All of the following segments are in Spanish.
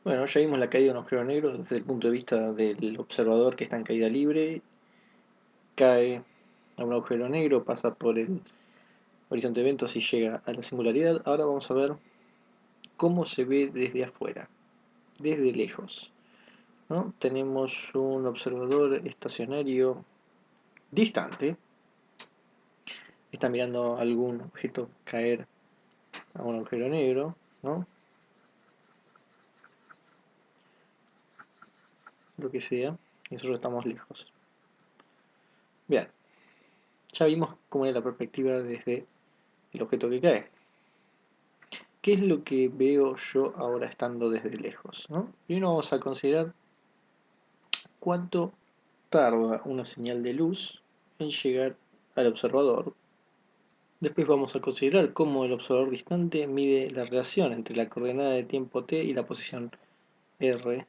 Bueno, ya vimos la caída de un agujero negro desde el punto de vista del observador que está en caída libre. Cae a un agujero negro, pasa por el horizonte de eventos y llega a la singularidad. Ahora vamos a ver cómo se ve desde afuera, desde lejos, ¿no? Tenemos un observador estacionario distante, está mirando algún objeto caer a un agujero negro, ¿no? Lo que sea, y nosotros estamos lejos. Bien, ya vimos cómo es la perspectiva desde el objeto que cae. ¿Qué es lo que veo yo ahora estando desde lejos, ¿no? Primero vamos a considerar cuánto tarda una señal de luz en llegar al observador. Después vamos a considerar cómo el observador distante mide la relación entre la coordenada de tiempo t y la posición r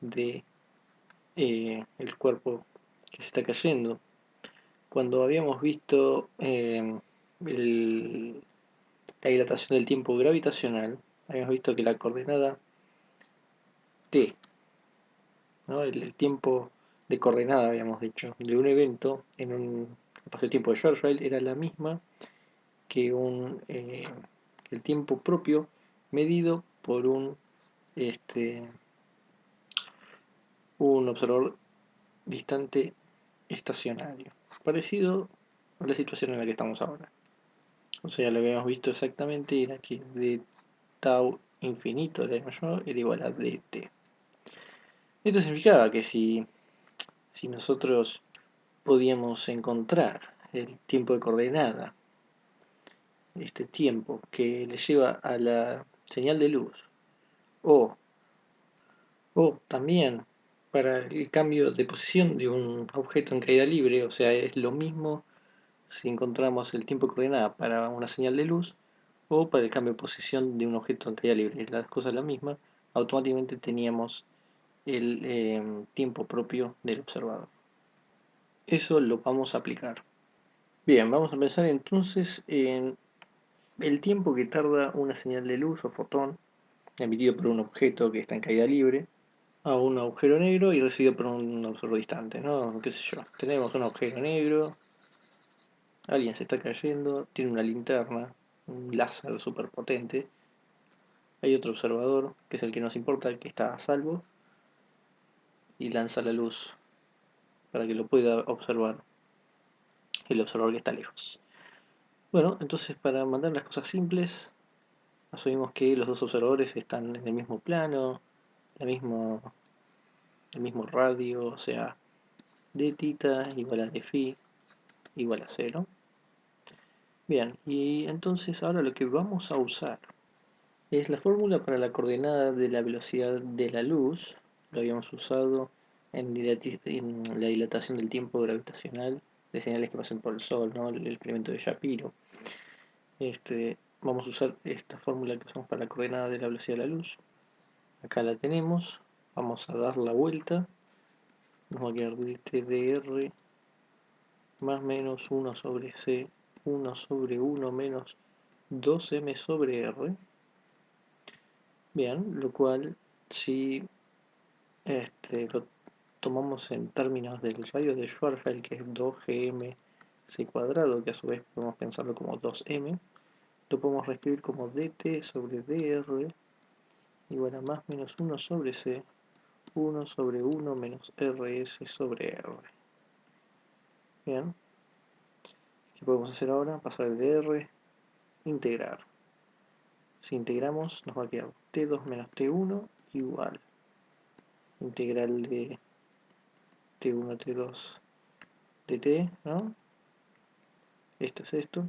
de el cuerpo que se está cayendo. Cuando habíamos visto la dilatación del tiempo gravitacional, habíamos visto que la coordenada t, ¿no? El tiempo de coordenada, habíamos dicho, de un evento en un espacio-tiempo de Schwarzschild era la misma que el tiempo propio medido por un observador distante estacionario, parecido a la situación en la que estamos ahora. O sea, lo habíamos visto exactamente, era que de tau infinito de mayor era igual a dt. Esto significaba que si nosotros podíamos encontrar el tiempo de coordenada, este tiempo que le lleva a la señal de luz, o, o también para el cambio de posición de un objeto en caída libre, o sea, es lo mismo si encontramos el tiempo de coordenada para una señal de luz o para el cambio de posición de un objeto en caída libre, las cosas la misma, automáticamente teníamos el tiempo propio del observador. Eso lo vamos a aplicar. Bien, vamos a pensar entonces en el tiempo que tarda una señal de luz o fotón emitido por un objeto que está en caída libre a un agujero negro y recibido por un observador distante, ¿no? ¿Qué sé yo? Tenemos un agujero negro, alguien se está cayendo, tiene una linterna, un láser súper potente. Hay otro observador, que es el que nos importa, que está a salvo, y lanza la luz para que lo pueda observar el observador que está lejos. Bueno, entonces para mandar las cosas simples, asumimos que los dos observadores están en el mismo plano, el mismo radio, o sea, d tita igual a d phi igual a 0. Bien, y entonces ahora lo que vamos a usar es la fórmula para la coordenada de la velocidad de la luz. Lo habíamos usado en la dilatación del tiempo gravitacional de señales que pasan por el Sol, ¿no? El experimento de Shapiro. Vamos a usar esta fórmula que usamos para la coordenada de la velocidad de la luz. Acá la tenemos. Vamos a dar la vuelta. Nos va a quedar dr más menos 1 sobre c, 1 sobre 1 menos 2m sobre r. Bien, lo cual si lo tomamos en términos del radio de Schwarzschild, que es 2gm c cuadrado, que a su vez podemos pensarlo como 2m, lo podemos reescribir como dt sobre dr igual a más menos 1 sobre c, 1 sobre 1 menos rs sobre r. Bien, ¿qué podemos hacer ahora? Pasar el dr, integrar. Si integramos nos va a quedar t2 menos t1 igual integral de t1 t2 dt, ¿no? Esto es esto.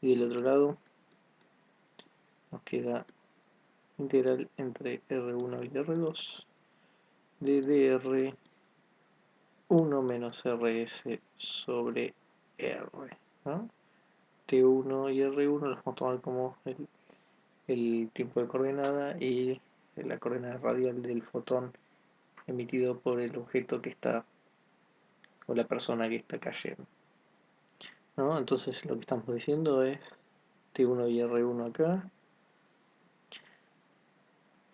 Y del otro lado nos queda integral entre R1 y R2 de dr1 menos rs sobre r, ¿no? T1 y R1 los vamos a tomar como el tiempo de coordenada y la coordenada radial del fotón emitido por el objeto que está o la persona que está cayendo, ¿no? Entonces lo que estamos diciendo es T1 y R1 acá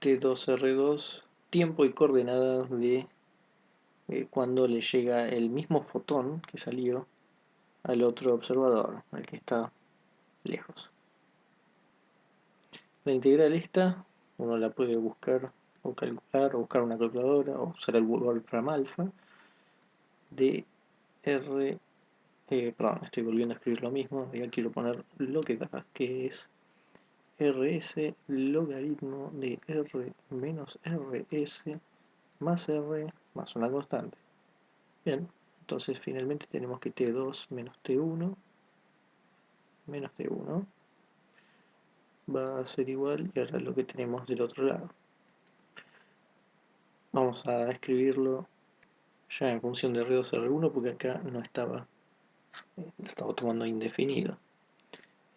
T2R2 tiempo y coordenadas de cuando le llega el mismo fotón que salió al otro observador, al que está lejos. La integral esta uno la puede buscar o calcular o buscar una calculadora o usar el Wolfram Alpha de R, perdón, estoy volviendo a escribir lo mismo, ya quiero poner lo que es RS logaritmo de R menos RS más R más una constante. Bien, entonces finalmente tenemos que T2 menos T1 menos T1 va a ser igual, y ahora lo que tenemos del otro lado. Vamos a escribirlo ya en función de R2 R1 porque acá no estaba, lo estaba tomando indefinido.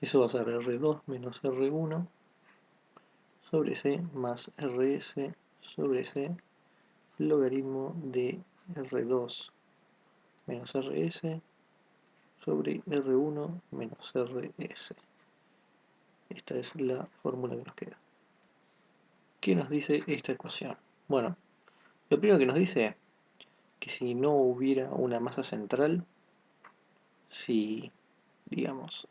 Eso va a ser R2 menos R1 sobre C más RS sobre C logaritmo de R2 menos RS sobre R1 menos RS. Esta es la fórmula que nos queda. ¿Qué nos dice esta ecuación? Bueno, lo primero que nos dice que si no hubiera una masa central, si digamos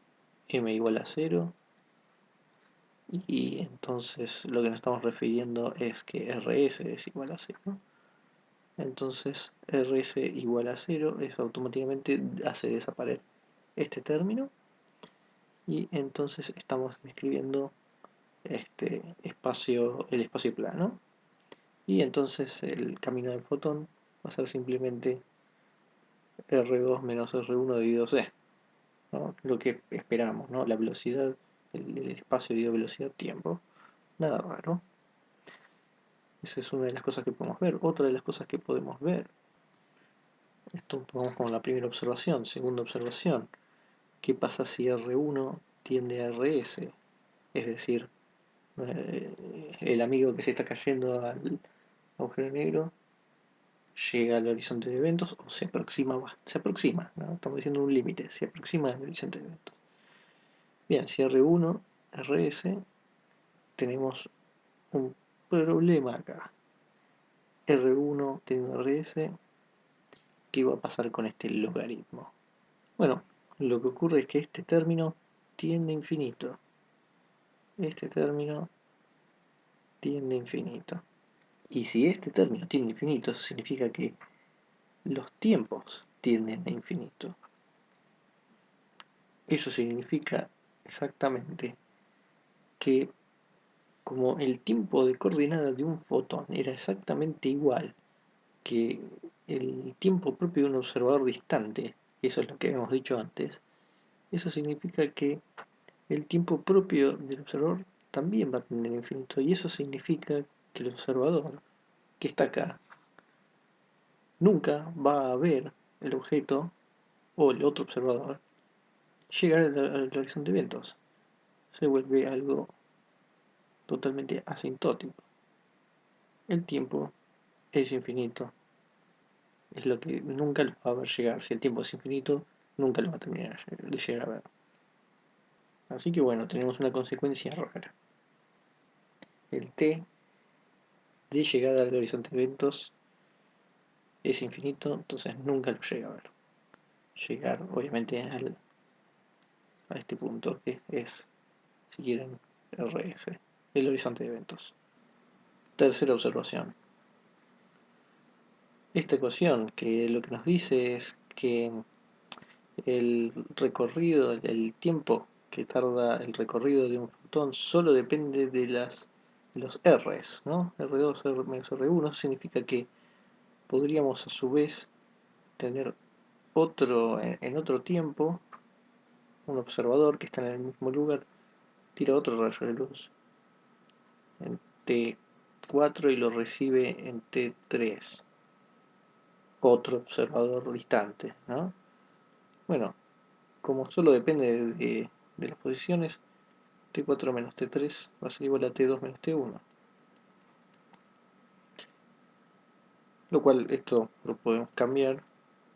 m igual a 0, y entonces lo que nos estamos refiriendo es que RS es igual a 0, entonces RS igual a 0, eso automáticamente hace desaparecer este término, y entonces estamos describiendo el espacio plano, y entonces el camino del fotón va a ser simplemente R2 menos R1 dividido C, ¿no? Lo que esperamos, ¿no? La velocidad, el espacio dividido velocidad tiempo, nada raro. Esa es una de las cosas que podemos ver. Otra de las cosas que podemos ver, esto vamos con la primera observación. Segunda observación, ¿qué pasa si R1 tiende a RS? Es decir, el amigo que se está cayendo al agujero negro llega al horizonte de eventos o se aproxima, ¿no? Estamos diciendo un límite, se aproxima al horizonte de eventos. Bien, si R1, RS, tenemos un problema acá. R1 tiene RS, ¿qué va a pasar con este logaritmo? Bueno, lo que ocurre es que este término tiende a infinito. Este término tiende a infinito. Y si este término tiende a infinito, significa que los tiempos tienden a infinito. Eso significa exactamente que como el tiempo de coordenada de un fotón era exactamente igual que el tiempo propio de un observador distante, eso es lo que habíamos dicho antes, eso significa que el tiempo propio del observador también va a tener infinito, y eso significa que el observador que está acá nunca va a ver el objeto o el otro observador llegar al horizonte de eventos. Se vuelve algo totalmente asintótico. El tiempo es infinito, es lo que nunca lo va a ver llegar. Si el tiempo es infinito, nunca lo va a terminar de llegar a ver. Así que bueno, tenemos una consecuencia rara. El t de llegada al horizonte de eventos es infinito, entonces nunca lo llega a ver. Llegar obviamente a este punto que es, si quieren, RS, el horizonte de eventos. Tercera observación. Esta ecuación que lo que nos dice es que el recorrido, el tiempo que tarda el recorrido de un fotón solo depende de los R's, ¿no? R2, R menos R1, significa que podríamos a su vez tener en otro tiempo un observador que está en el mismo lugar, tira otro rayo de luz en T4 y lo recibe en T3, otro observador distante, ¿no? Bueno, como solo depende de las posiciones, T4 menos T3 va a ser igual a T2 menos T1. Lo cual esto lo podemos cambiar,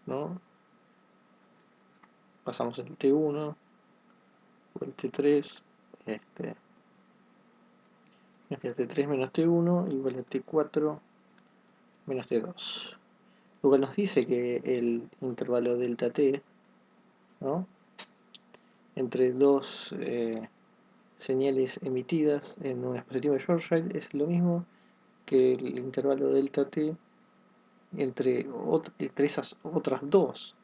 ¿no? Pasamos el T1 por el T3, T3 menos T1 igual a T4 menos T2. Lo cual nos dice que el intervalo delta T, ¿no?, entre dos señales emitidas en un dispositivo de Schwarzschild es lo mismo que el intervalo delta T entre esas otras dos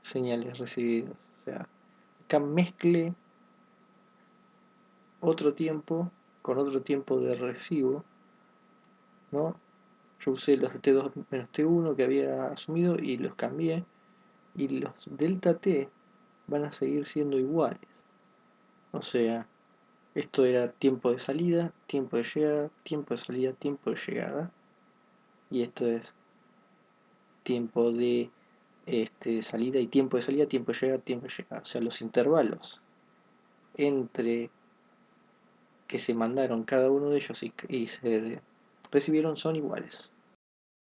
señales recibidas. O sea, acá mezcle otro tiempo con otro tiempo de recibo, ¿no? Yo usé los de T2 menos T1 que había asumido y los cambié, y los delta T van a seguir siendo iguales. O sea, esto era tiempo de salida, tiempo de llegada, tiempo de salida, tiempo de llegada, y esto es tiempo de salida y tiempo de salida, tiempo de llegada, tiempo de llegada. O sea, los intervalos entre que se mandaron cada uno de ellos y se recibieron son iguales.